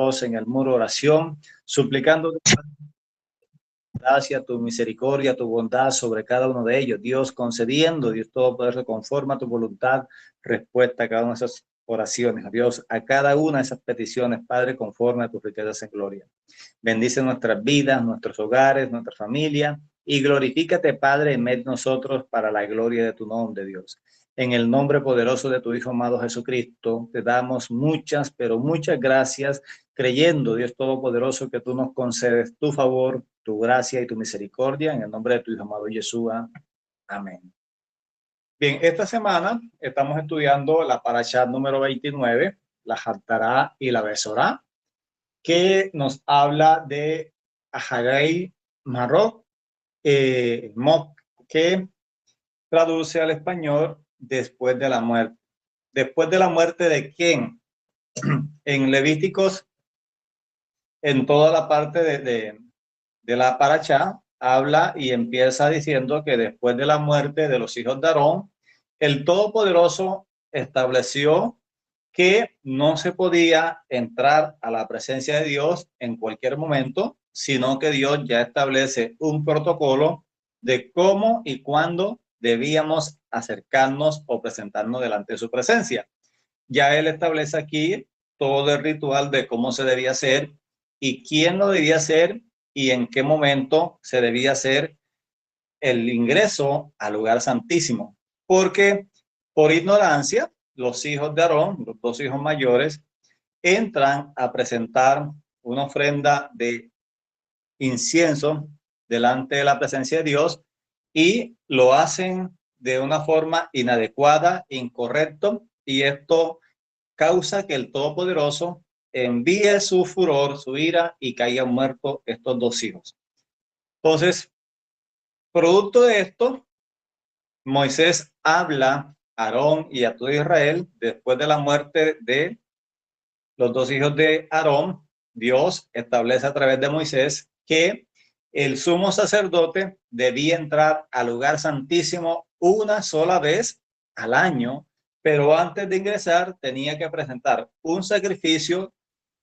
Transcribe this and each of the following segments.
postrados en el muro de oración, suplicando tu gracia, tu misericordia, tu bondad sobre cada uno de ellos. Dios, concediendo, Dios Todopoderoso, conforme a tu voluntad, respuesta a cada una de esas oraciones. Dios, a cada una de esas peticiones, Padre, conforme a tus riquezas en gloria. Bendice nuestras vidas, nuestros hogares, nuestra familia, y glorifícate, Padre, en medio de nosotros para la gloria de tu nombre, Dios. En el nombre poderoso de tu Hijo amado Jesucristo, te damos muchas, pero muchas gracias, creyendo, Dios Todopoderoso, que tú nos concedes tu favor, tu gracia y tu misericordia, en el nombre de tu Hijo amado Yeshua. Amén. Bien, esta semana estamos estudiando la parashá número 29, la Haftará y la Besorá, que nos habla de Haggai Marot, que traduce al español después de la muerte. ¿Después de la muerte de quién? En Levíticos, en toda la parte de la parashá, habla y empieza diciendo que después de la muerte de los hijos de Aarón, el Todopoderoso estableció que no se podía entrar a la presencia de Dios en cualquier momento, sino que Dios ya establece un protocolo de cómo y cuándo debíamos acercarnos o presentarnos delante de su presencia. Ya Él establece aquí todo el ritual de cómo se debía hacer y quién lo debía hacer y en qué momento se debía hacer el ingreso al lugar santísimo. Porque por ignorancia, los hijos de Aarón, los dos hijos mayores, entran a presentar una ofrenda de incienso delante de la presencia de Dios y lo hacen de una forma inadecuada, incorrecto, y esto causa que el Todopoderoso envíe su furor, su ira, y caigan muertos estos dos hijos. Entonces, producto de esto, Moisés habla a Aarón y a todo Israel después de la muerte de los dos hijos de Aarón. Dios establece a través de Moisés que el sumo sacerdote debía entrar al lugar santísimo una sola vez al año, pero antes de ingresar tenía que presentar un sacrificio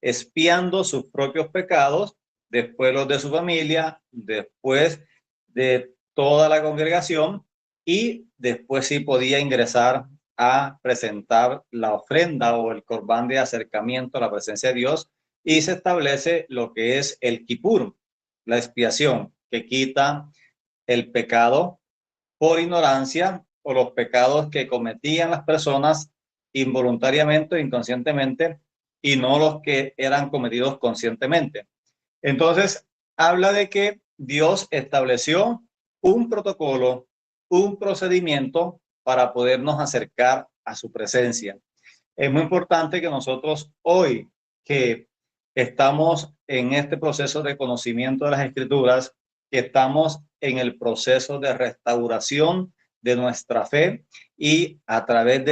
expiando sus propios pecados, después los de su familia, después de toda la congregación, y después sí podía ingresar a presentar la ofrenda o el corbán de acercamiento a la presencia de Dios, y se establece lo que es el Kipur, la expiación, que quita el pecado por ignorancia o los pecados que cometían las personas involuntariamente o inconscientemente, y no los que eran cometidos conscientemente. Entonces, habla de que Dios estableció un protocolo, un procedimiento para podernos acercar a su presencia. Es muy importante que nosotros hoy, que estamos en este proceso de conocimiento de las Escrituras, que estamos en el proceso de restauración de nuestra fe, y a través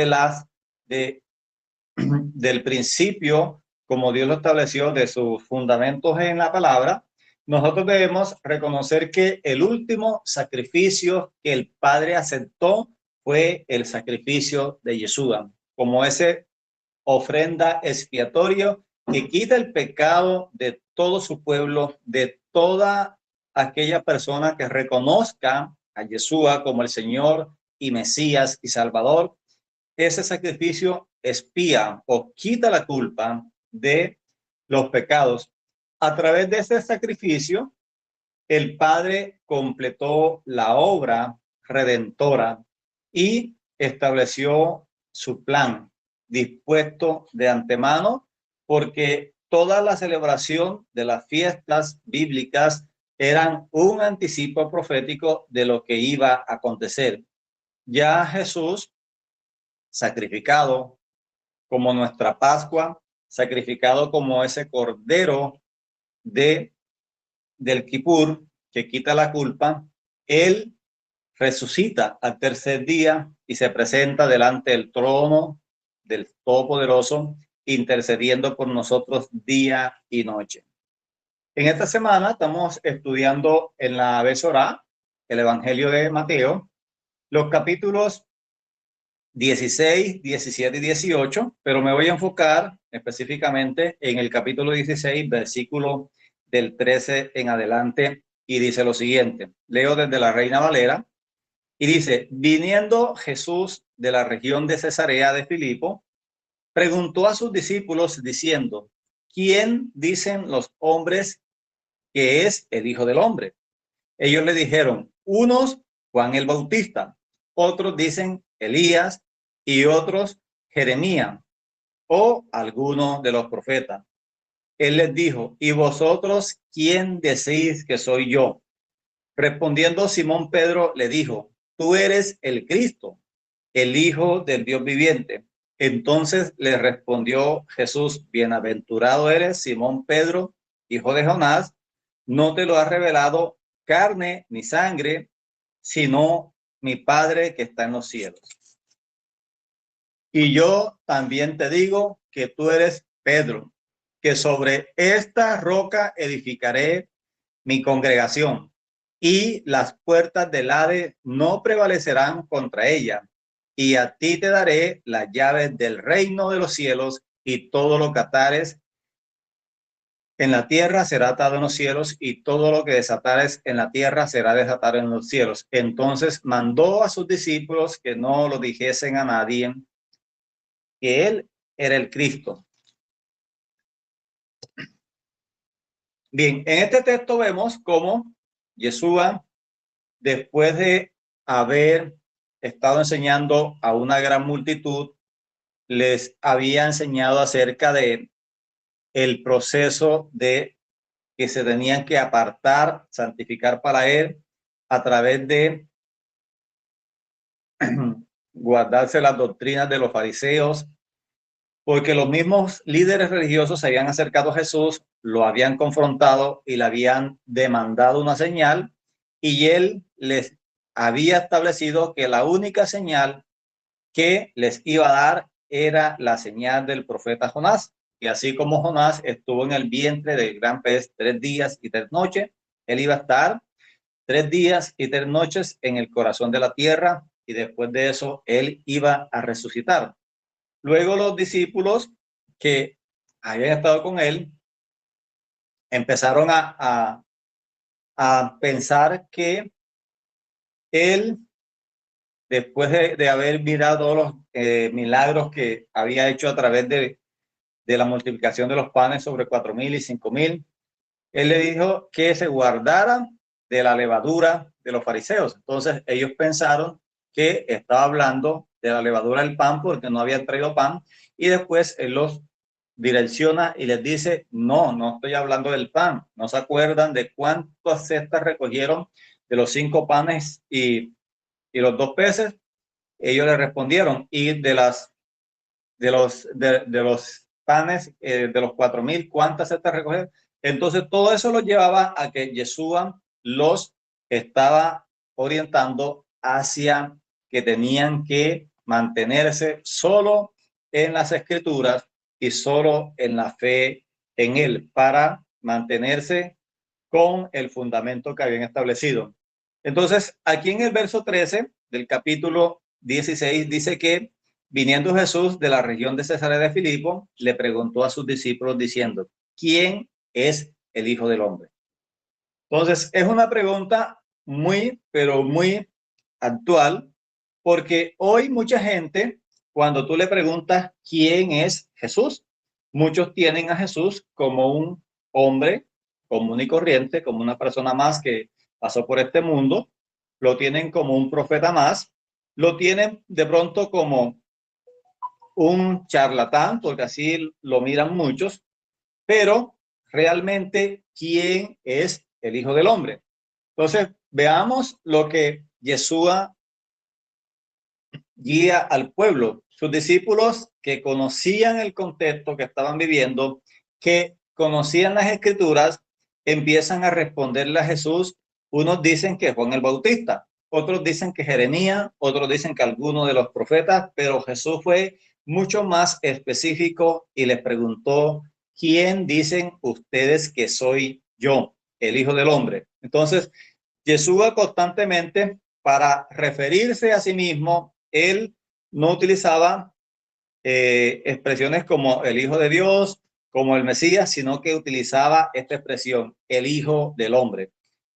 del principio, como Dios lo estableció, de sus fundamentos en la palabra, nosotros debemos reconocer que el último sacrificio que el Padre aceptó fue el sacrificio de Yeshua, como ese ofrenda expiatoria que quita el pecado de todo su pueblo, de toda aquella persona que reconozca a Yeshua como el Señor y Mesías y Salvador. Ese sacrificio expía o quita la culpa de los pecados. A través de ese sacrificio, el Padre completó la obra redentora y estableció su plan dispuesto de antemano, porque toda la celebración de las fiestas bíblicas eran un anticipo profético de lo que iba a acontecer. Ya Jesús, sacrificado como nuestra Pascua, sacrificado como ese cordero del Kipur que quita la culpa, él resucita al tercer día y se presenta delante del trono del Todopoderoso, intercediendo por nosotros día y noche. En esta semana estamos estudiando en la Besorá, el Evangelio de Mateo, los capítulos 16, 17 y 18, pero me voy a enfocar específicamente en el capítulo 16, versículo del 13 en adelante, y dice lo siguiente. Leo desde la Reina Valera, y dice: viniendo Jesús de la región de Cesarea de Filipo, preguntó a sus discípulos diciendo: ¿quién dicen los hombres que es el Hijo del Hombre? Ellos le dijeron: unos Juan el Bautista, otros dicen Elías, y otros Jeremías o alguno de los profetas. Él les dijo: ¿y vosotros quién decís que soy yo? Respondiendo Simón Pedro le dijo: tú eres el Cristo, el Hijo del Dios viviente. Entonces le respondió Jesús: bienaventurado eres, Simón Pedro, hijo de Jonás, no te lo ha revelado carne ni sangre, sino mi Padre que está en los cielos. Y yo también te digo que tú eres Pedro, que sobre esta roca edificaré mi congregación, y las puertas del Hades no prevalecerán contra ella. Y a ti te daré las llaves del reino de los cielos, y todo lo que atares en la tierra será atado en los cielos, y todo lo que desatares en la tierra será desatado en los cielos. Entonces mandó a sus discípulos que no lo dijesen a nadie, que él era el Cristo. Bien, en este texto vemos cómo Yeshua, después de haber estado enseñando a una gran multitud, les había enseñado acerca de el proceso de que se tenían que apartar, santificar para él a través de guardarse las doctrinas de los fariseos, porque los mismos líderes religiosos se habían acercado a Jesús, lo habían confrontado y le habían demandado una señal, y él les había establecido que la única señal que les iba a dar era la señal del profeta Jonás. Y así como Jonás estuvo en el vientre del gran pez 3 días y 3 noches, él iba a estar 3 días y 3 noches en el corazón de la tierra, y después de eso él iba a resucitar. Luego los discípulos que habían estado con él empezaron a pensar que él, después de haber mirado todos los milagros que había hecho a través de la multiplicación de los panes sobre 4,000 y 5,000, él le dijo que se guardara de la levadura de los fariseos. Entonces ellos pensaron que estaba hablando de la levadura del pan porque no habían traído pan, y después él los direcciona y les dice: no, no estoy hablando del pan. ¿No se acuerdan de cuántas cestas recogieron de los 5 panes y los 2 peces? Ellos le respondieron: y de los panes de los 4,000, ¿cuántas cestas recogieron? Entonces todo eso los llevaba a que Yeshua los estaba orientando hacia que tenían que mantenerse solo en las escrituras y solo en la fe en él, para mantenerse con el fundamento que habían establecido. Entonces, aquí en el verso 13 del capítulo 16 dice que viniendo Jesús de la región de Cesarea de Filipo, le preguntó a sus discípulos diciendo: ¿quién es el Hijo del Hombre? Entonces, es una pregunta muy, pero muy actual, porque hoy mucha gente, cuando tú le preguntas quién es Jesús, muchos tienen a Jesús como un hombre común y corriente, como una persona más que pasó por este mundo, lo tienen como un profeta más, lo tienen de pronto como un charlatán, porque así lo miran muchos, pero realmente, ¿quién es el Hijo del Hombre? Entonces, veamos lo que Yeshua guía al pueblo. Sus discípulos, que conocían el contexto que estaban viviendo, que conocían las escrituras, empiezan a responderle a Jesús. Unos dicen que Juan el Bautista, otros dicen que Jeremías, otros dicen que alguno de los profetas, pero Jesús fue mucho más específico y les preguntó: ¿quién dicen ustedes que soy yo, el Hijo del Hombre? Entonces, Yeshua constantemente, para referirse a sí mismo, él no utilizaba expresiones como el Hijo de Dios, como el Mesías, sino que utilizaba esta expresión, el Hijo del Hombre.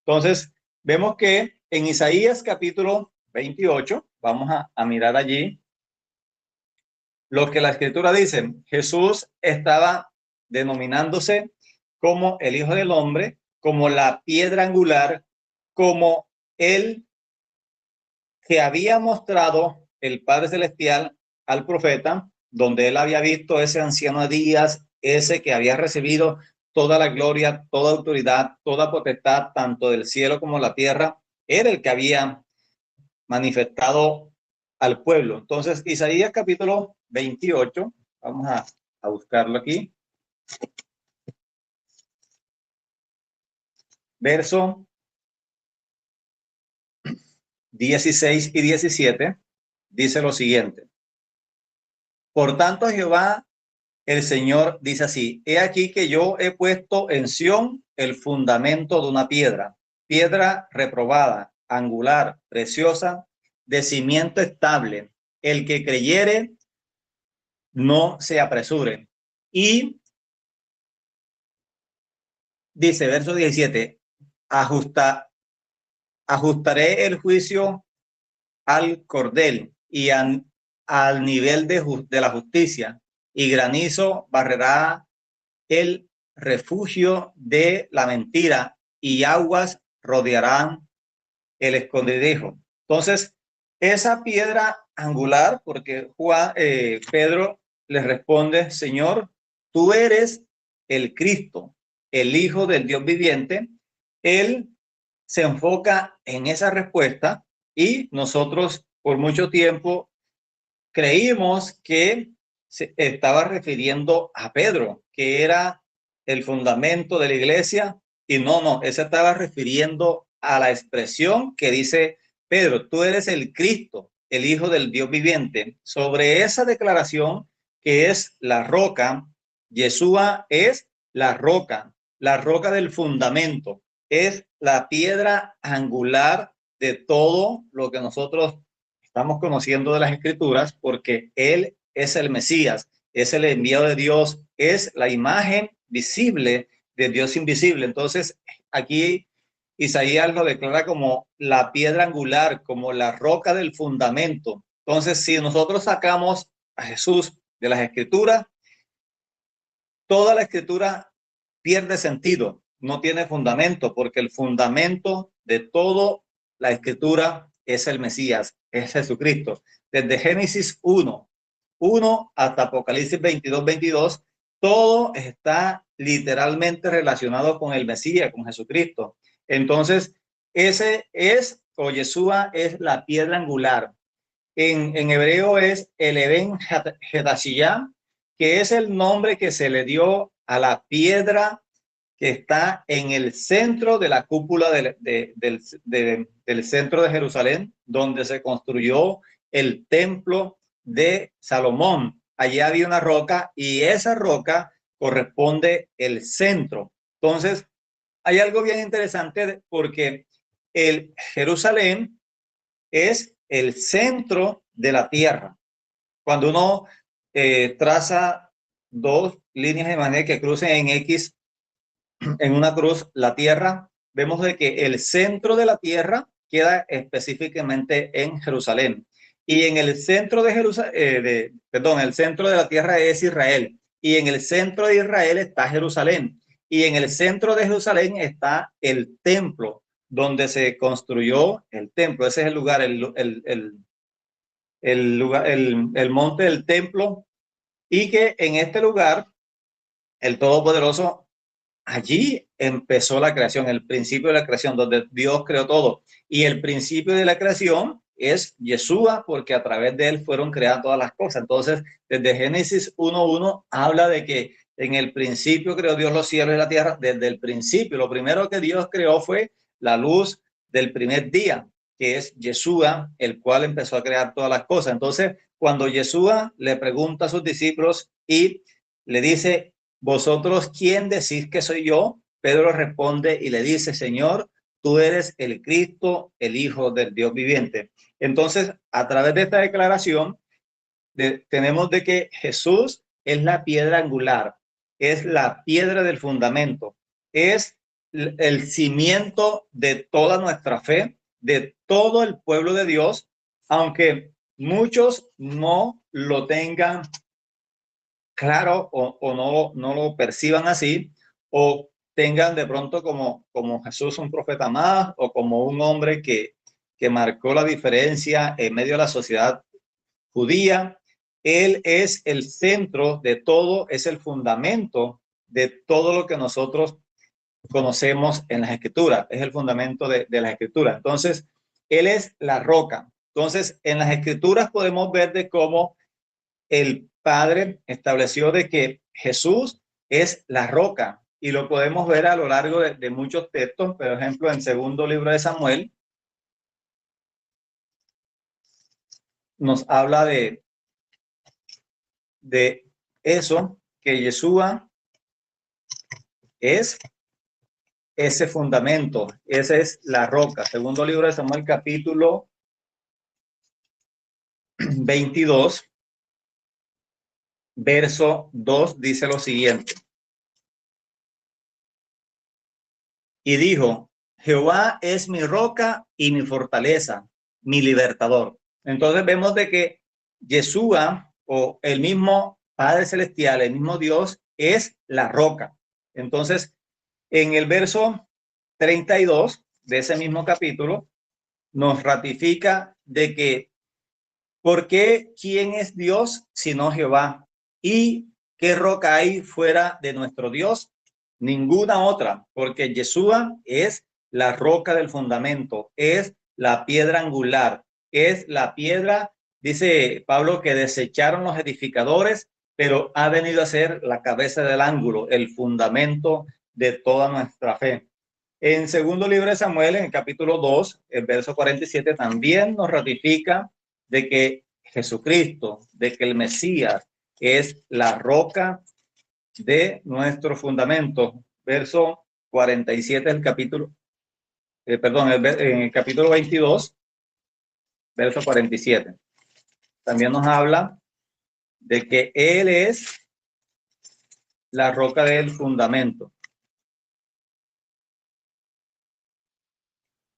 Entonces, vemos que en Isaías capítulo 28, vamos a mirar allí lo que la Escritura dice. Jesús estaba denominándose como el Hijo del Hombre, como la piedra angular, como el que había mostrado el Padre Celestial al profeta, donde él había visto ese anciano de días, ese que había recibido toda la gloria, toda autoridad, toda potestad, tanto del cielo como la tierra, era el que había manifestado al pueblo. Entonces, Isaías capítulo 28, vamos a buscarlo aquí, verso 16 y 17, dice lo siguiente: por tanto, Jehová el Señor dice así: he aquí que yo he puesto en Sión el fundamento de una piedra, piedra reprobada, angular, preciosa, de cimiento estable. El que creyere, no se apresure. Y dice, verso 17, ajustaré el juicio al cordel y al nivel de la justicia, y granizo barrerá el refugio de la mentira, y aguas rodearán el escondrijo. Entonces, esa piedra angular, porque Pedro le responde: Señor, tú eres el Cristo, el Hijo del Dios viviente. Él se enfoca en esa respuesta, y nosotros por mucho tiempo creímos que se estaba refiriendo a Pedro, que era el fundamento de la iglesia, y no, él se estaba refiriendo a la expresión que dice Pedro: tú eres el Cristo, el Hijo del Dios viviente. Sobre esa declaración, que es la roca, Yeshua es la roca del fundamento, es la piedra angular de todo lo que nosotros estamos conociendo de las Escrituras, porque él es el Mesías, es el enviado de Dios, es la imagen visible de Dios invisible. Entonces, aquí Isaías lo declara como la piedra angular, como la roca del fundamento. Entonces, si nosotros sacamos a Jesús de las Escrituras, toda la Escritura pierde sentido, no tiene fundamento, porque el fundamento de toda la Escritura es el Mesías, es Jesucristo. Desde Génesis 1 hasta Apocalipsis 22, todo está literalmente relacionado con el Mesías, con Jesucristo. Entonces, ese es, o Yeshua es la piedra angular. En hebreo es el Eben Hadashiyah, que es el nombre que se le dio a la piedra que está en el centro de la cúpula del centro de Jerusalén, donde se construyó el templo de Salomón. Allí había una roca, y esa roca corresponde el centro. Entonces, hay algo bien interesante, porque el Jerusalén es el centro de la tierra. Cuando uno traza dos líneas de manera que crucen en X, en una cruz, la tierra, vemos de que el centro de la tierra queda específicamente en Jerusalén. Y en el centro de Jerusalén, el centro de la tierra es Israel. Y en el centro de Israel está Jerusalén. Y en el centro de Jerusalén está el templo, donde se construyó el templo. Ese es el lugar, el monte del templo. Y que en este lugar, el Todopoderoso, allí empezó la creación, el principio de la creación, donde Dios creó todo. Y el principio de la creación es Yeshua, porque a través de él fueron creadas todas las cosas. Entonces, desde Génesis 1:1 habla de que en el principio creó Dios los cielos y la tierra. Desde el principio, lo primero que Dios creó fue la luz del primer día, que es Yeshua, el cual empezó a crear todas las cosas. Entonces, cuando Yeshua le pregunta a sus discípulos y le dice: ¿vosotros quién decís que soy yo? Pedro responde y le dice: Señor, tú eres el Cristo, el Hijo del Dios viviente. Entonces, a través de esta declaración, tenemos de que Jesús es la piedra angular, es la piedra del fundamento, es el cimiento de toda nuestra fe, de todo el pueblo de Dios, aunque muchos no lo tengan claro o no lo perciban así, o tengan de pronto como Jesús un profeta más, o como un hombre que marcó la diferencia en medio de la sociedad judía. Él es el centro de todo, es el fundamento de todo lo que nosotros conocemos en las escrituras, es el fundamento de las escrituras. Entonces, Él es la roca. Entonces, en las escrituras podemos ver de cómo el Padre estableció de que Jesús es la roca, y lo podemos ver a lo largo de muchos textos. Por ejemplo, en segundo libro de Samuel nos habla de eso, que Yeshua es ese fundamento, esa es la roca. Segundo libro de Samuel, capítulo 22, verso 2, dice lo siguiente. Y dijo: Jehová es mi roca y mi fortaleza, mi libertador. Entonces vemos de que Yeshua, o el mismo Padre Celestial, el mismo Dios, es la roca. Entonces, en el verso 32 de ese mismo capítulo, nos ratifica de que, ¿por qué quién es Dios sino Jehová? ¿Y qué roca hay fuera de nuestro Dios? Ninguna otra, porque Yeshua es la roca del fundamento, es la piedra angular, es la piedra, dice Pablo, que desecharon los edificadores, pero ha venido a ser la cabeza del ángulo, el fundamento de toda nuestra fe. En segundo libro de Samuel, en el capítulo 2, el verso 47, también nos ratifica de que Jesucristo, de que el Mesías es la roca de nuestro fundamento. Verso 47 del capítulo, en el capítulo 22, verso 47. También nos habla de que Él es la roca del fundamento.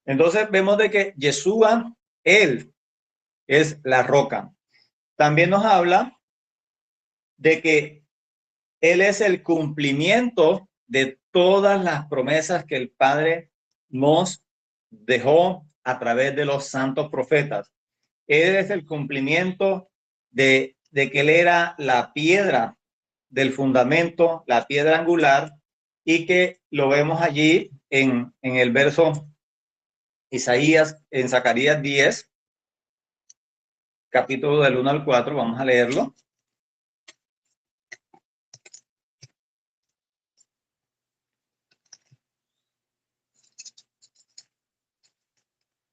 Entonces vemos de que Yeshua, Él es la roca. También nos habla de que Él es el cumplimiento de todas las promesas que el Padre nos dejó a través de los santos profetas. Él es el cumplimiento de que Él era la piedra del fundamento, la piedra angular, y que lo vemos allí en el verso Isaías, en Zacarías 10, capítulo del 1 al 4, vamos a leerlo.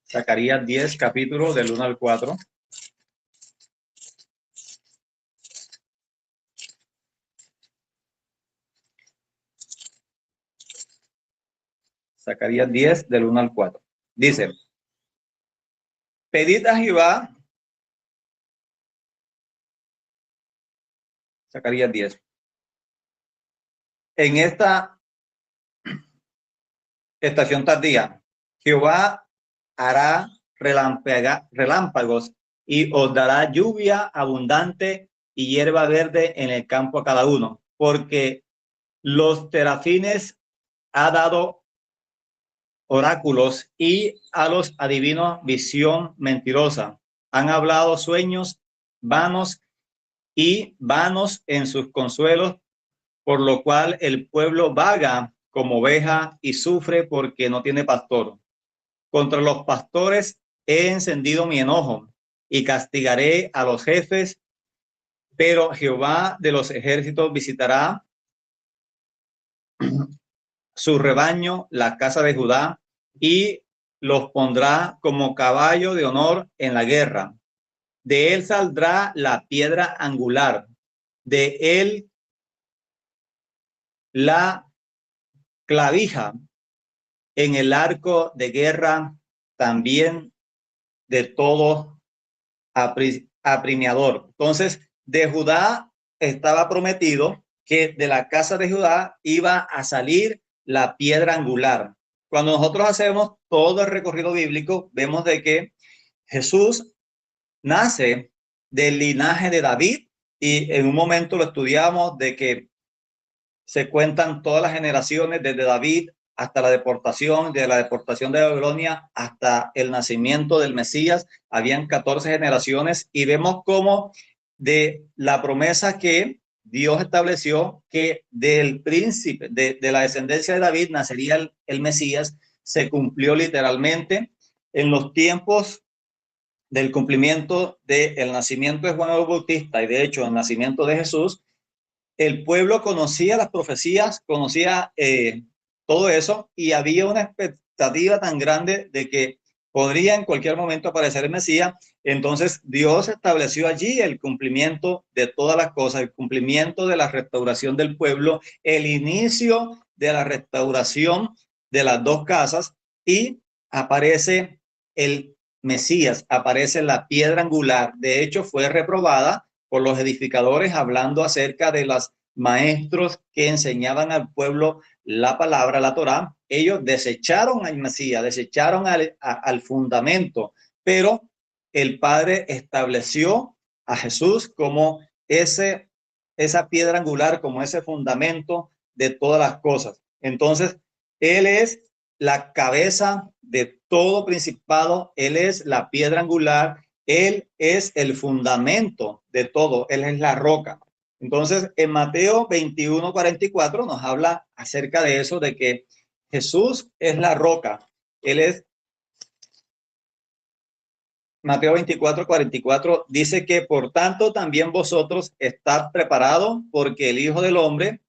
Zacarías 10, capítulo del 1 al 4. Zacarías 10, del 1 al 4. Dice: pedid a Jehová. Zacarías 10. En esta estación tardía, Jehová hará relámpagos y os dará lluvia abundante y hierba verde en el campo a cada uno, porque los terafines ha dado oráculos, y a los adivinos visión mentirosa. Han hablado sueños vanos, y vanos en sus consuelos, por lo cual el pueblo vaga como oveja y sufre porque no tiene pastor. Contra los pastores he encendido mi enojo y castigaré a los jefes, pero Jehová de los ejércitos visitará su rebaño, la casa de Judá, y los pondrá como caballo de honor en la guerra. De él saldrá la piedra angular, de él la clavija, en el arco de guerra también de todos apremiador. Entonces, de Judá estaba prometido que de la casa de Judá iba a salir la piedra angular. Cuando nosotros hacemos todo el recorrido bíblico, vemos de que Jesús nace del linaje de David, y en un momento lo estudiamos de que se cuentan todas las generaciones desde David hasta la deportación, de la deportación de Babilonia hasta el nacimiento del Mesías. Habían 14 generaciones, y vemos cómo de la promesa que Dios estableció, que del príncipe, de la descendencia de David nacería el Mesías, se cumplió literalmente en los tiempos del cumplimiento del nacimiento de Juan el Bautista, y de hecho el nacimiento de Jesús. El pueblo conocía las profecías, conocía todo eso, y había una expectativa tan grande de que podría en cualquier momento aparecer el Mesías. Entonces Dios estableció allí el cumplimiento de todas las cosas, el cumplimiento de la restauración del pueblo, el inicio de la restauración de las dos casas, y aparece el Mesías, aparece la piedra angular. De hecho, fue reprobada por los edificadores, hablando acerca de los maestros que enseñaban al pueblo la palabra, la Torá. Ellos desecharon al Mesías, desecharon al fundamento, pero el Padre estableció a Jesús como esa piedra angular, como ese fundamento de todas las cosas. Entonces, Él es la cabeza de todo principado, Él es la piedra angular, Él es el fundamento de todo, Él es la roca. Entonces, en Mateo 21:44 nos habla acerca de eso, de que Jesús es la roca. Él es, Mateo 24:44 dice que por tanto también vosotros estad preparados, porque el Hijo del Hombre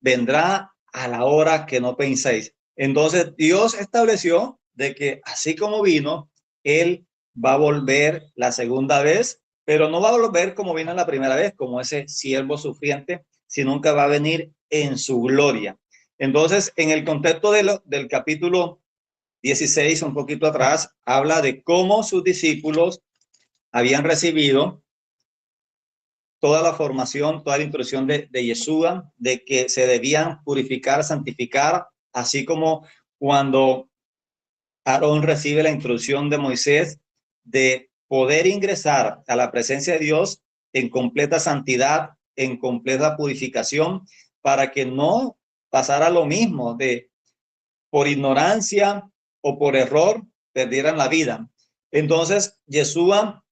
vendrá a la hora que no penséis. Entonces, Dios estableció de que así como vino, Él va a volver la segunda vez, pero no va a volver como vino la primera vez, como ese siervo sufriente, sino nunca va a venir en su gloria. Entonces, en el contexto del capítulo 16, un poquito atrás, habla de cómo sus discípulos habían recibido toda la formación, toda la instrucción de Yeshua, de que se debían purificar, santificar, así como cuando Aarón recibe la instrucción de Moisés de poder ingresar a la presencia de Dios en completa santidad, en completa purificación, para que no pasara lo mismo de por ignorancia o por error perdieran la vida. Entonces, Yeshua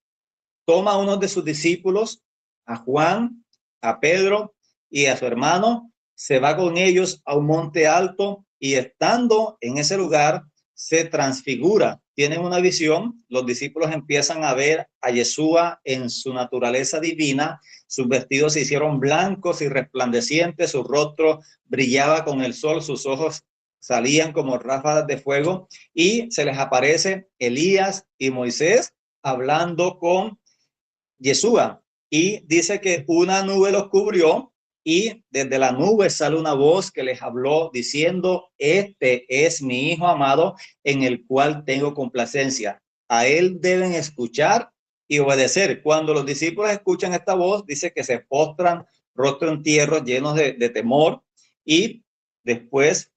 toma a uno de sus discípulos, a Juan, a Pedro y a su hermano, se va con ellos a un monte alto, y estando en ese lugar se transfigura. Tienen una visión, los discípulos empiezan a ver a Yeshua en su naturaleza divina, sus vestidos se hicieron blancos y resplandecientes, su rostro brillaba con el sol, sus ojos salían como ráfagas de fuego, y se les aparece Elías y Moisés hablando con Yeshua, y dice que una nube los cubrió, y desde la nube sale una voz que les habló diciendo: este es mi hijo amado en el cual tengo complacencia, a él deben escuchar y obedecer. Cuando los discípulos escuchan esta voz, dice que se postran rostro en tierra, llenos de temor, y después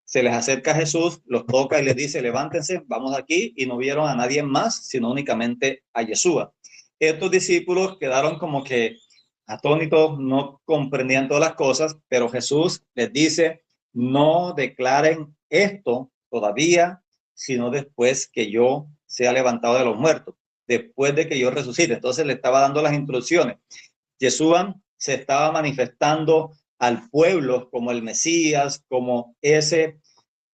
se les acerca a Jesús, los toca y les dice: levántense, vamos aquí, y no vieron a nadie más, sino únicamente a Yeshua. Estos discípulos quedaron como que atónitos, no comprendían todas las cosas, pero Jesús les dice: no declaren esto todavía, sino después que yo sea levantado de los muertos, después de que yo resucite. Entonces le estaba dando las instrucciones. Yeshua se estaba manifestando al pueblo como el Mesías, como ese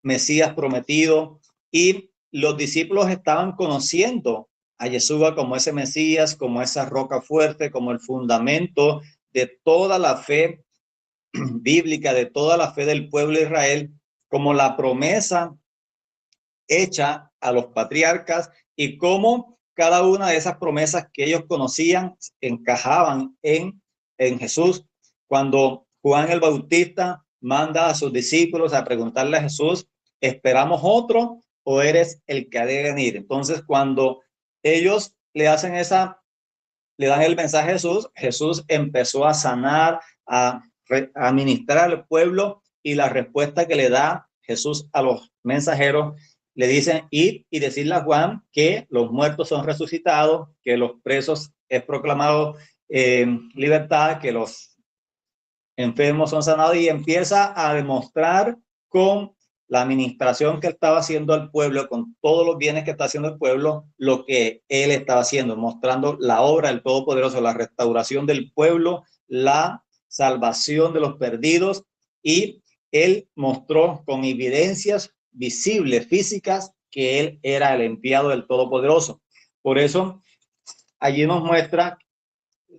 Mesías prometido, y los discípulos estaban conociendo a Yeshua como ese Mesías, como esa roca fuerte, como el fundamento de toda la fe bíblica, de toda la fe del pueblo de Israel, como la promesa hecha a los patriarcas, y cómo cada una de esas promesas que ellos conocían encajaban en Jesús. Cuando Juan el Bautista manda a sus discípulos a preguntarle a Jesús: ¿esperamos otro o eres el que ha de venir? Entonces, cuando ellos le hacen esa le dan el mensaje a Jesús, Jesús empezó a sanar, a ministrar al pueblo, y la respuesta que le da Jesús a los mensajeros, le dicen: id y decirle a Juan que los muertos son resucitados, que los presos es proclamado libertad, que los enfermos son sanados, y empieza a demostrar con la administración que estaba haciendo al pueblo, con todos los bienes que está haciendo el pueblo, lo que él estaba haciendo, mostrando la obra del Todopoderoso, la restauración del pueblo, la salvación de los perdidos, y él mostró con evidencias visibles, físicas, que él era el enviado del Todopoderoso. Por eso allí nos muestra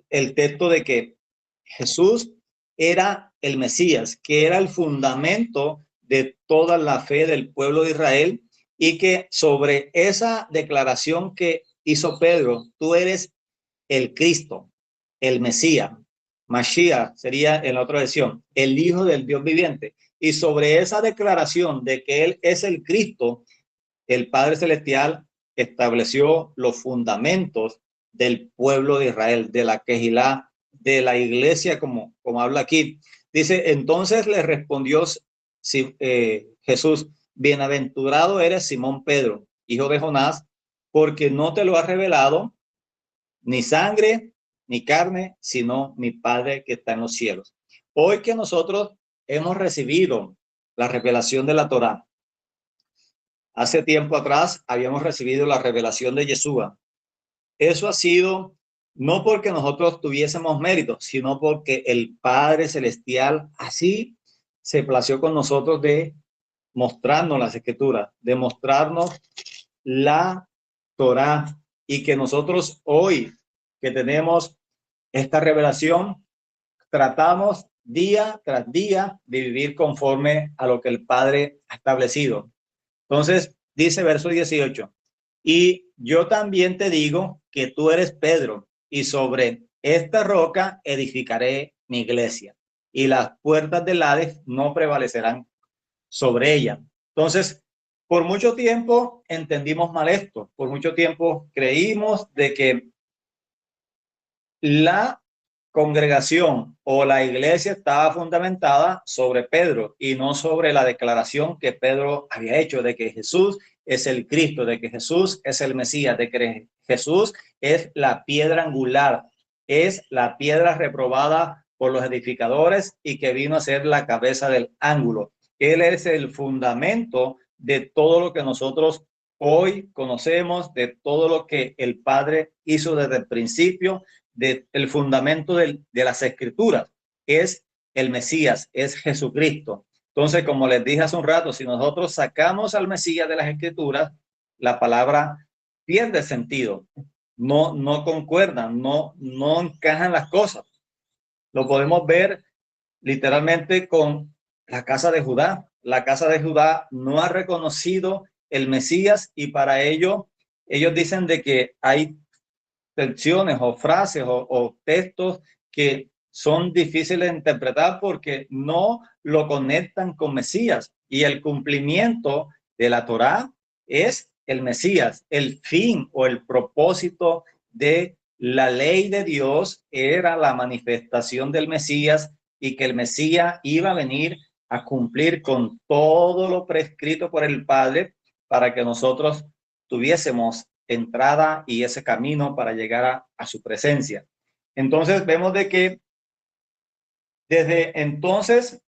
el texto de que Jesús era el Mesías, que era el fundamento de toda la fe del pueblo de Israel, y que sobre esa declaración que hizo Pedro: tú eres el Cristo, el Mesías, Mashiach sería en la otra versión, el Hijo del Dios viviente, y sobre esa declaración de que él es el Cristo, el Padre Celestial estableció los fundamentos del pueblo de Israel, de la Quejilá, de la iglesia, como habla aquí. Dice: entonces le respondió Jesús: bienaventurado eres, Simón Pedro, hijo de Jonás, porque no te lo ha revelado ni sangre ni carne, sino mi Padre que está en los cielos. Hoy que nosotros hemos recibido la revelación de la Torá, hace tiempo atrás habíamos recibido la revelación de Yeshua. Eso ha sido no porque nosotros tuviésemos méritos, sino porque el Padre Celestial así se plació con nosotros de mostrarnos las Escrituras, de mostrarnos la Torá, y que nosotros hoy que tenemos esta revelación, tratamos día tras día de vivir conforme a lo que el Padre ha establecido. Entonces, dice verso 18: y yo también te digo que tú eres Pedro, y sobre esta roca edificaré mi iglesia, y las puertas del Hades no prevalecerán sobre ella. Entonces, por mucho tiempo entendimos mal esto, por mucho tiempo creímos de que la congregación o la iglesia estaba fundamentada sobre Pedro y no sobre la declaración que Pedro había hecho de que Jesús es el Cristo, de que Jesús es el Mesías, de que Jesús es la piedra angular, es la piedra reprobada por los edificadores y que vino a ser la cabeza del ángulo. Él es el fundamento de todo lo que nosotros hoy conocemos, de todo lo que el Padre hizo desde el principio. El fundamento de las Escrituras es el Mesías, es Jesucristo. Entonces, como les dije hace un rato, si nosotros sacamos al Mesías de las Escrituras, la palabra pierde sentido, no concuerdan, no encajan las cosas. Lo podemos ver literalmente con la casa de Judá. La casa de Judá no ha reconocido el Mesías, y para ello ellos dicen de que hay secciones o frases o textos que son difíciles de interpretar porque no lo conectan con Mesías, y el cumplimiento de la Torá es el Mesías. El fin o el propósito de la ley de Dios era la manifestación del Mesías, y que el Mesías iba a venir a cumplir con todo lo prescrito por el Padre para que nosotros tuviésemos entrada y ese camino para llegar a su presencia. Entonces vemos de que desde entonces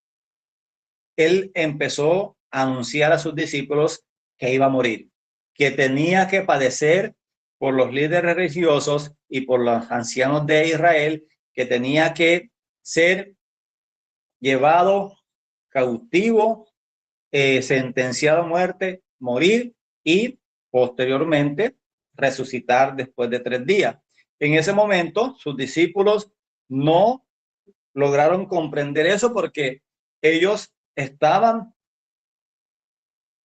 él empezó a anunciar a sus discípulos que iba a morir, que tenía que padecer por los líderes religiosos y por los ancianos de Israel, que tenía que ser llevado cautivo, sentenciado a muerte, morir y posteriormente resucitar después de 3 días. En ese momento, sus discípulos no lograron comprender eso porque ellos estaban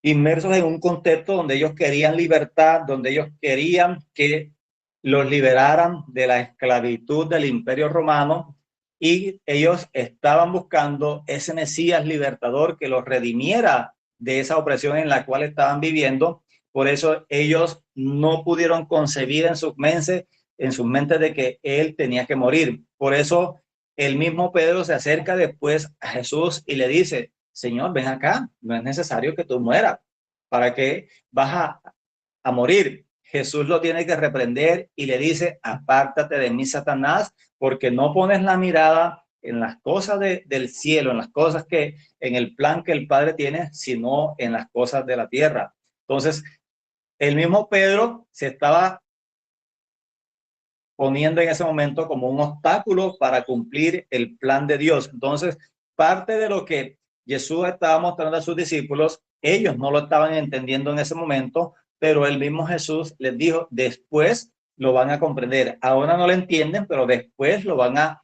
inmersos en un contexto donde ellos querían libertad, donde ellos querían que los liberaran de la esclavitud del Imperio Romano, y ellos estaban buscando ese Mesías libertador que los redimiera de esa opresión en la cual estaban viviendo. Por eso ellos no pudieron concebir en sus mentes en sus mentes de que él tenía que morir. Por eso el mismo Pedro se acerca después a Jesús y le dice, Señor, ven acá, no es necesario que tú mueras. ¿Para qué vas a morir? Jesús lo tiene que reprender y le dice, apártate de mí, Satanás, porque no pones la mirada en las cosas del cielo, en las cosas que, en el plan que el Padre tiene, sino en las cosas de la tierra. Entonces, el mismo Pedro se estaba poniendo en ese momento como un obstáculo para cumplir el plan de Dios. Entonces, parte de lo que Jesús estaba mostrando a sus discípulos, ellos no lo estaban entendiendo en ese momento, pero el mismo Jesús les dijo, después lo van a comprender. Ahora no lo entienden, pero después lo van a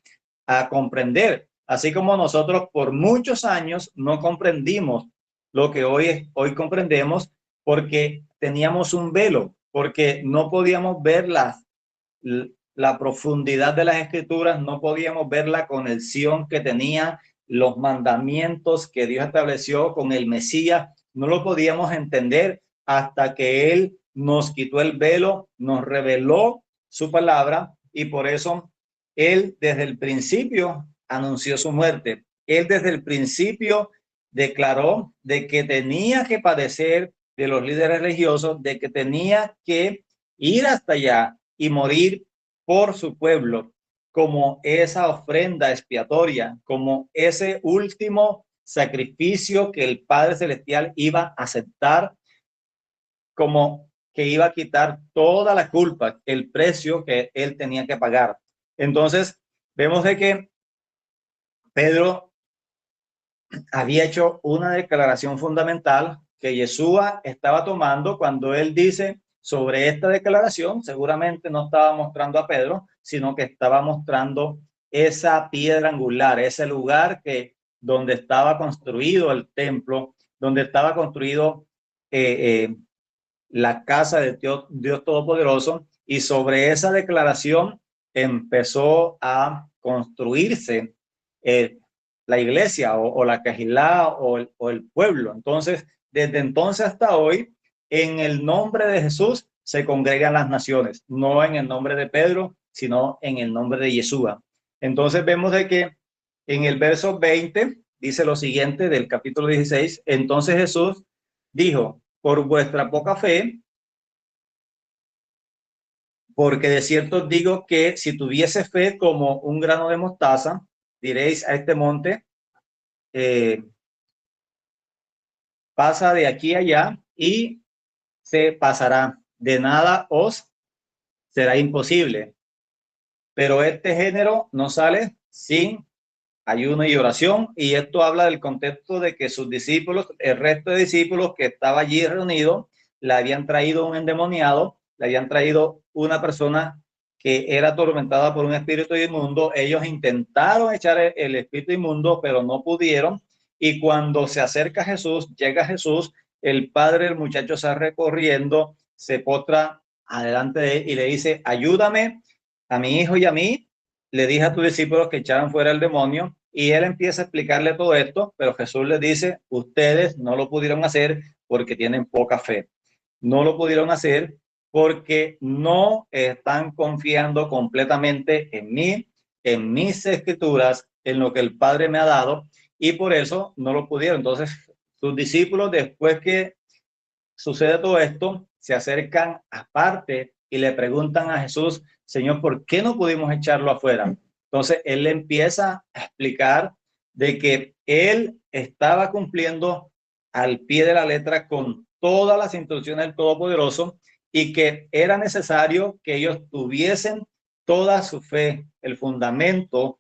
comprender. Así como nosotros por muchos años no comprendimos lo que hoy comprendemos porque teníamos un velo, porque no podíamos ver la profundidad de las escrituras, no podíamos ver la conexión que tenía los mandamientos que Dios estableció con el Mesías, no lo podíamos entender hasta que Él nos quitó el velo, nos reveló su palabra y por eso Él desde el principio anunció su muerte. Él desde el principio declaró de que tenía que padecer de los líderes religiosos, de que tenía que ir hasta allá y morir por su pueblo, como esa ofrenda expiatoria, como ese último sacrificio que el Padre Celestial iba a aceptar, como que iba a quitar toda la culpa, el precio que él tenía que pagar. Entonces, vemos de que Pedro había hecho una declaración fundamental que Yeshua estaba tomando cuando él dice sobre esta declaración, seguramente no estaba mostrando a Pedro, sino que estaba mostrando esa piedra angular, ese lugar que donde estaba construido el templo, donde estaba construido la casa de Dios Todopoderoso, y sobre esa declaración empezó a construirse la iglesia o la cajilá o el pueblo. Entonces, desde entonces hasta hoy, en el nombre de Jesús se congregan las naciones, no en el nombre de Pedro, sino en el nombre de Yeshua. Entonces vemos de que en el verso 20 dice lo siguiente del capítulo 16, entonces Jesús dijo, por vuestra poca fe, porque de cierto os digo que si tuviese fe como un grano de mostaza, diréis a este monte, pasa de aquí a allá y se pasará. De nada os será imposible. Pero este género no sale sin ayuno y oración. Y esto habla del contexto de que sus discípulos, el resto de discípulos que estaba allí reunido, le habían traído un endemoniado, le habían traído una persona que era atormentada por un espíritu inmundo. Ellos intentaron echar el espíritu inmundo, pero no pudieron. Y cuando se acerca a Jesús, llega Jesús, el padre del muchacho sale corriendo, se postra adelante de él y le dice, ayúdame a mi hijo y a mí. Le dije a tus discípulos que echaran fuera el demonio y él empieza a explicarle todo esto, pero Jesús les dice, ustedes no lo pudieron hacer porque tienen poca fe. No lo pudieron hacer porque no están confiando completamente en mí, en mis escrituras, en lo que el Padre me ha dado y por eso no lo pudieron. Entonces, sus discípulos, después que sucede todo esto, se acercan aparte y le preguntan a Jesús, Señor, ¿por qué no pudimos echarlo afuera? Entonces él le empieza a explicar de que él estaba cumpliendo al pie de la letra con todas las instrucciones del Todopoderoso y que era necesario que ellos tuviesen toda su fe, el fundamento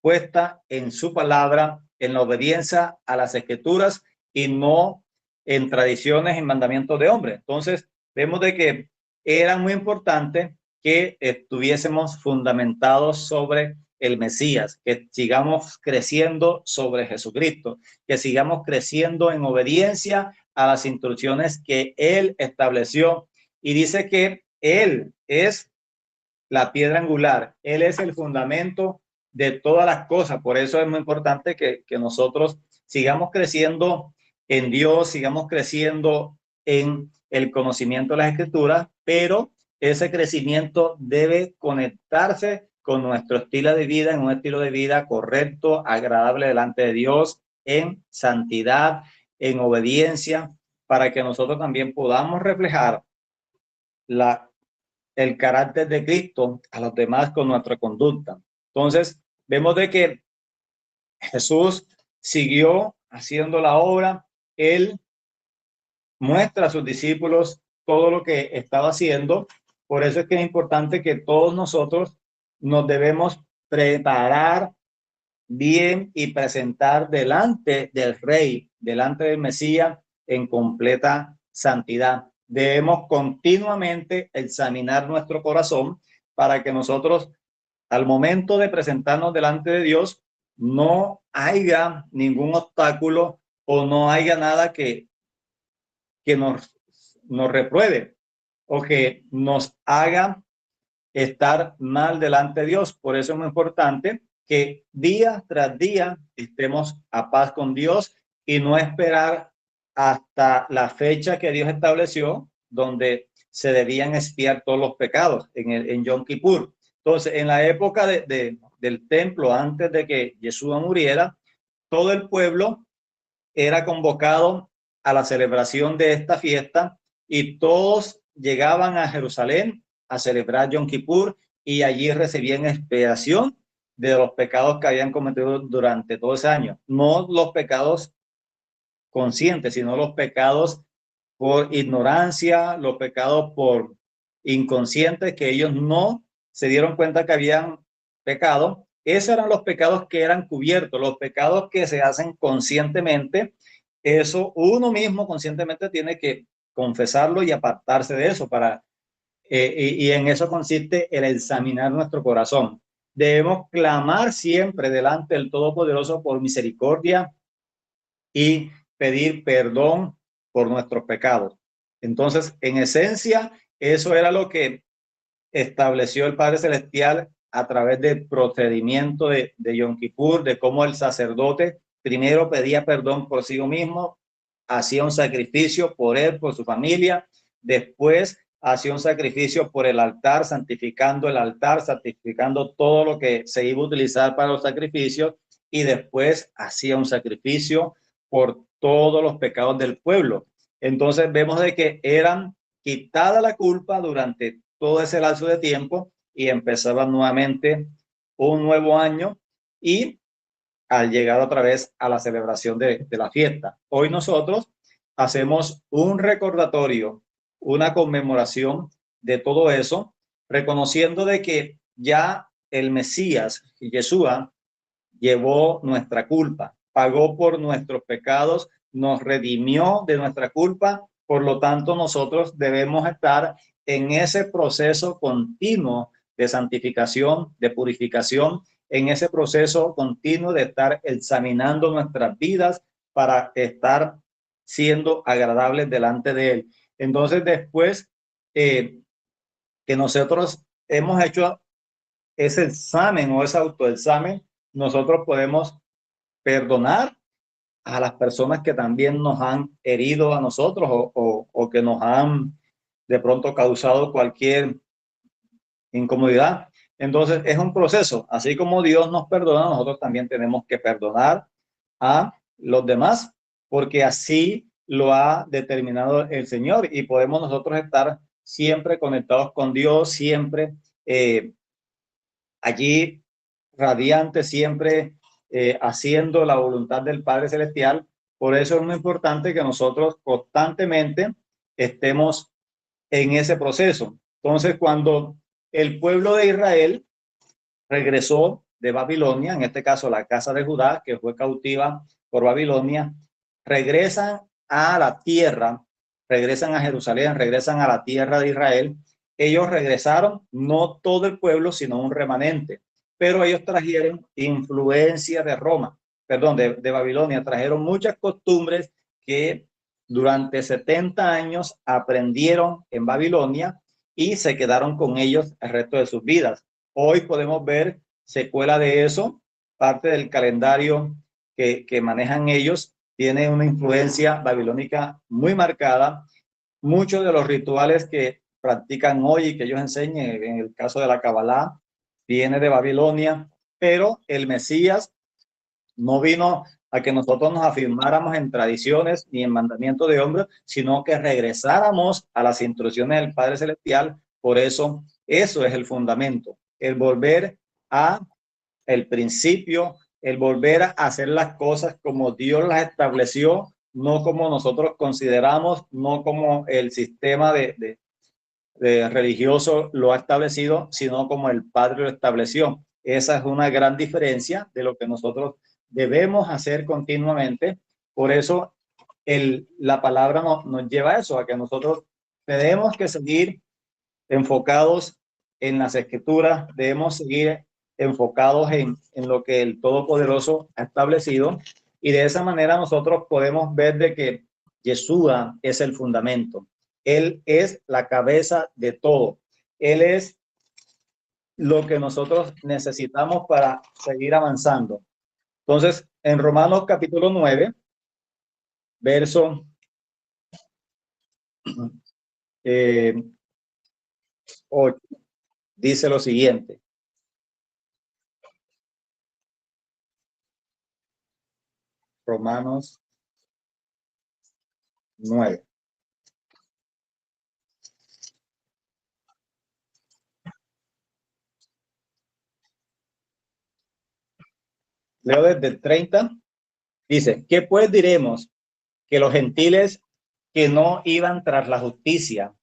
puesta en su palabra, en la obediencia a las escrituras y no en tradiciones y mandamientos de hombre. Entonces, vemos de que era muy importante que estuviésemos fundamentados sobre el Mesías, que sigamos creciendo sobre Jesucristo, que sigamos creciendo en obediencia a las instrucciones que Él estableció. Y dice que Él es la piedra angular, Él es el fundamento de todas las cosas. Por eso es muy importante que nosotros sigamos creciendo en Dios, sigamos creciendo en el conocimiento de las escrituras, pero ese crecimiento debe conectarse con nuestro estilo de vida, en un estilo de vida correcto, agradable delante de Dios, en santidad, en obediencia, para que nosotros también podamos reflejar el carácter de Cristo a los demás con nuestra conducta. Entonces, vemos de que Jesús siguió haciendo la obra. Él muestra a sus discípulos todo lo que estaba haciendo. Por eso es que es importante que todos nosotros nos debemos preparar bien y presentar delante del Rey, delante del Mesías, en completa santidad. Debemos continuamente examinar nuestro corazón para que nosotros, al momento de presentarnos delante de Dios, no haya ningún obstáculo o no haya nada que nos repruebe o que nos haga estar mal delante de Dios. Por eso es muy importante que día tras día estemos a paz con Dios y no esperar hasta la fecha que Dios estableció, donde se debían expiar todos los pecados en Yom Kippur. Entonces, en la época del templo, antes de que Yeshua muriera, todo el pueblo era convocado a la celebración de esta fiesta y todos llegaban a Jerusalén a celebrar Yom Kippur y allí recibían expiación de los pecados que habían cometido durante todo ese año. No los pecados conscientes, sino los pecados por ignorancia, los pecados por inconscientes que ellos no se dieron cuenta que habían pecado. Esos eran los pecados que eran cubiertos, los pecados que se hacen conscientemente. Eso uno mismo conscientemente tiene que confesarlo y apartarse de eso y en eso consiste el examinar nuestro corazón. Debemos clamar siempre delante del Todopoderoso por misericordia y pedir perdón por nuestros pecados. Entonces, en esencia, eso era lo que estableció el Padre Celestial a través del procedimiento de Yom Kippur, de cómo el sacerdote primero pedía perdón por sí mismo, hacía un sacrificio por él, por su familia, después hacía un sacrificio por el altar, santificando el altar, santificando todo lo que se iba a utilizar para los sacrificios, y después hacía un sacrificio por todos los pecados del pueblo. Entonces vemos de que eran quitada la culpa durante todo ese lapso de tiempo y empezaba nuevamente un nuevo año y al llegar otra vez a la celebración de la fiesta. Hoy nosotros hacemos un recordatorio, una conmemoración de todo eso, reconociendo de que ya el Mesías, Yeshua, llevó nuestra culpa, pagó por nuestros pecados, nos redimió de nuestra culpa. Por lo tanto, nosotros debemos estar en ese proceso continuo de santificación, de purificación, en ese proceso continuo de estar examinando nuestras vidas para estar siendo agradables delante de Él. Entonces, después que nosotros hemos hecho ese examen o ese autoexamen, nosotros podemos perdonar a las personas que también nos han herido a nosotros o que nos han de pronto causado cualquier incomodidad. Entonces es un proceso, así como Dios nos perdona, nosotros también tenemos que perdonar a los demás, porque así lo ha determinado el Señor y podemos nosotros estar siempre conectados con Dios, siempre allí radiante, siempre haciendo la voluntad del Padre Celestial. Por eso es muy importante que nosotros constantemente estemos en ese proceso. Entonces, cuando el pueblo de Israel regresó de Babilonia, en este caso la casa de Judá, que fue cautiva por Babilonia, regresan a la tierra, regresan a Jerusalén, regresan a la tierra de Israel. Ellos regresaron, no todo el pueblo, sino un remanente, pero ellos trajeron influencia de Roma, perdón, de Babilonia, trajeron muchas costumbres que durante 70 años aprendieron en Babilonia y se quedaron con ellos el resto de sus vidas. Hoy podemos ver secuela de eso, parte del calendario que manejan ellos tiene una influencia babilónica muy marcada. Muchos de los rituales que practican hoy y que ellos enseñen, en el caso de la Kabbalah, viene de Babilonia, pero el Mesías no vino a que nosotros nos afirmáramos en tradiciones ni en mandamientos de hombres, sino que regresáramos a las instrucciones del Padre Celestial. Por eso, eso es el fundamento, el volver a el principio, el volver a hacer las cosas como Dios las estableció, no como nosotros consideramos, no como el sistema de religioso lo ha establecido, sino como el Padre lo estableció. Esa es una gran diferencia de lo que nosotros debemos hacer continuamente. Por eso la palabra nos lleva a eso, a que nosotros tenemos que seguir enfocados en las escrituras, debemos seguir enfocados en lo que el Todopoderoso ha establecido, y de esa manera nosotros podemos ver de que Yeshua es el fundamento. Él es la cabeza de todo. Él es lo que nosotros necesitamos para seguir avanzando. Entonces, en Romanos capítulo 9, verso 8, dice lo siguiente. Romanos 9. Leo desde el 30. Dice, ¿qué pues diremos? Que los gentiles que no iban tras la justicia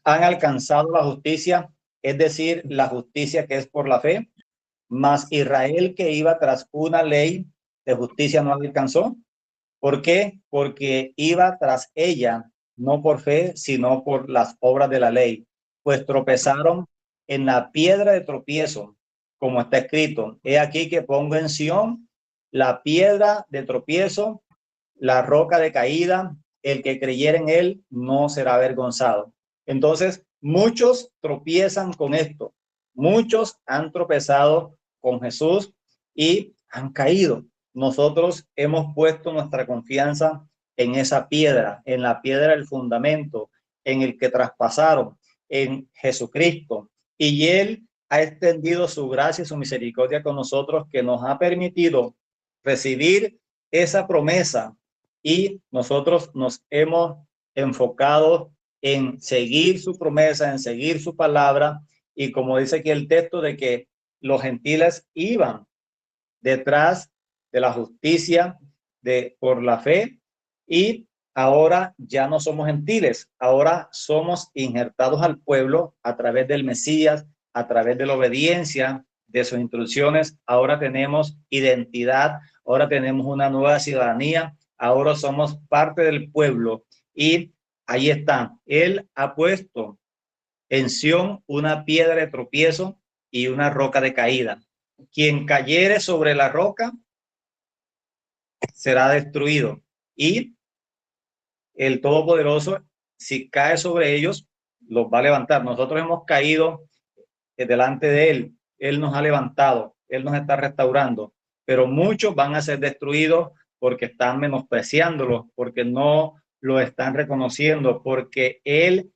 han alcanzado la justicia, es decir, la justicia que es por la fe, mas Israel que iba tras una ley de justicia no alcanzó. ¿Por qué? Porque iba tras ella, no por fe, sino por las obras de la ley, pues tropezaron en la piedra de tropiezo, como está escrito, he aquí que pongo en Sión la piedra de tropiezo, la roca de caída, el que creyere en él no será avergonzado. Entonces, muchos tropiezan con esto, muchos han tropezado con Jesús y han caído. Nosotros hemos puesto nuestra confianza en esa piedra, en la piedra del fundamento, en el que traspasaron, en Jesucristo. Y Él ha extendido su gracia y su misericordia con nosotros, que nos ha permitido recibir esa promesa, y nosotros nos hemos enfocado en seguir su promesa, en seguir su palabra, y como dice aquí el texto, de que los gentiles iban detrás de la justicia por la fe, y ahora ya no somos gentiles, ahora somos injertados al pueblo a través del Mesías, a través de la obediencia de sus instrucciones. Ahora tenemos identidad, ahora tenemos una nueva ciudadanía, ahora somos parte del pueblo, y ahí está. Él ha puesto en Sión una piedra de tropiezo y una roca de caída. Quien cayere sobre la roca será destruido, y el Todopoderoso, si cae sobre ellos, los va a levantar. Nosotros hemos caído delante de Él, Él nos ha levantado, Él nos está restaurando, pero muchos van a ser destruidos porque están menospreciándolo, porque no lo están reconociendo, porque Él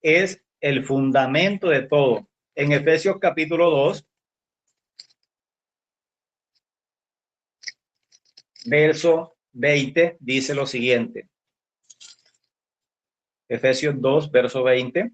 es el fundamento de todo. En Efesios capítulo 2, verso 20, dice lo siguiente. Efesios 2, verso 20,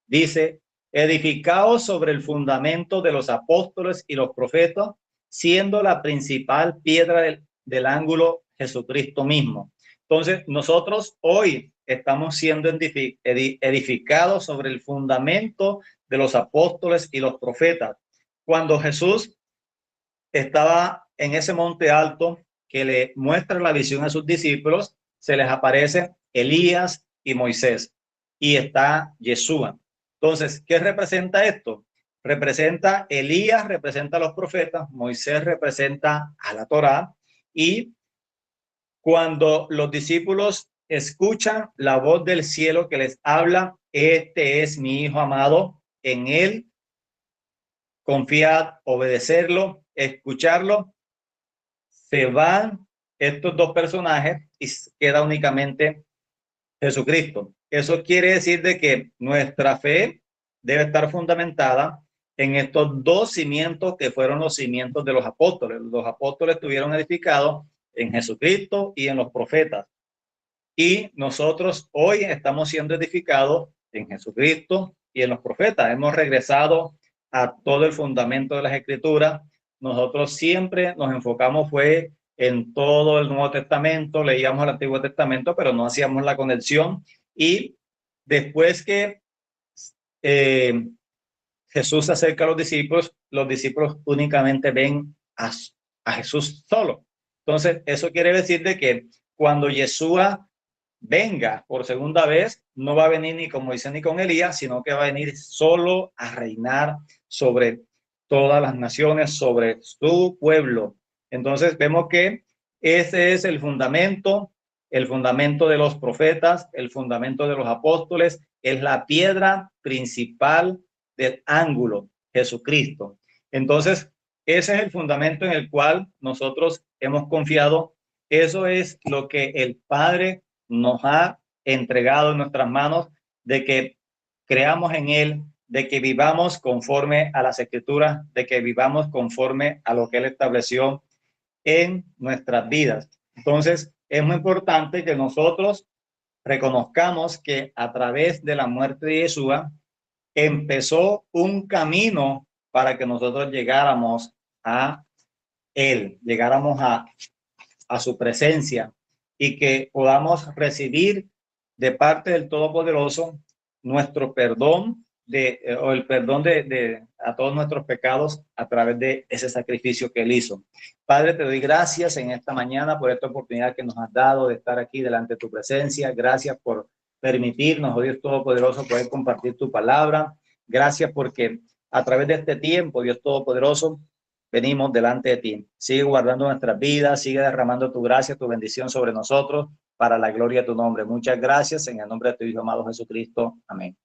dice, edificados sobre el fundamento de los apóstoles y los profetas, siendo la principal piedra del ángulo Jesucristo mismo. Entonces, nosotros hoy estamos siendo edificados sobre el fundamento de los apóstoles y los profetas. Cuando Jesús estaba en ese monte alto que le muestra la visión a sus discípulos, se les aparece Elías y Moisés, y está Yeshua. Entonces, ¿qué representa esto? Representa Elías, representa a los profetas, Moisés representa a la Torá, y cuando los discípulos escuchan la voz del cielo que les habla, este es mi hijo amado, en él confiad, obedecerlo, escucharlo, se van estos dos personajes y queda únicamente Jesucristo. Eso quiere decir de que nuestra fe debe estar fundamentada en estos dos cimientos que fueron los cimientos de los apóstoles. Los apóstoles estuvieron edificados en Jesucristo y en los profetas. Y nosotros hoy estamos siendo edificados en Jesucristo y en los profetas. Hemos regresado a todo el fundamento de las Escrituras. Nosotros siempre nos enfocamos fue en todo el Nuevo Testamento, leíamos el Antiguo Testamento, pero no hacíamos la conexión. Y después que Jesús se acerca a los discípulos únicamente ven a Jesús solo. Entonces, eso quiere decir de que cuando Yeshua venga por segunda vez, no va a venir ni con Moisés ni con Elías, sino que va a venir solo a reinar sobre todas las naciones, sobre su pueblo. Entonces vemos que ese es el fundamento de los profetas, el fundamento de los apóstoles, es la piedra principal del ángulo, Jesucristo. Entonces, ese es el fundamento en el cual nosotros hemos confiado. Eso es lo que el Padre nos ha entregado en nuestras manos, de que creamos en Él, de que vivamos conforme a las Escrituras, de que vivamos conforme a lo que Él estableció en nuestras vidas. Entonces, es muy importante que nosotros reconozcamos que a través de la muerte de Yeshua empezó un camino para que nosotros llegáramos a Él, llegáramos a su presencia y que podamos recibir de parte del Todopoderoso nuestro perdón o el perdón a todos nuestros pecados a través de ese sacrificio que Él hizo. Padre, te doy gracias en esta mañana por esta oportunidad que nos has dado de estar aquí delante de tu presencia. Gracias por permitirnos, oh Dios Todopoderoso, poder compartir tu palabra. Gracias porque a través de este tiempo, Dios Todopoderoso, venimos delante de ti. Sigue guardando nuestras vidas, sigue derramando tu gracia, tu bendición sobre nosotros para la gloria de tu nombre. Muchas gracias en el nombre de tu Hijo amado Jesucristo. Amén.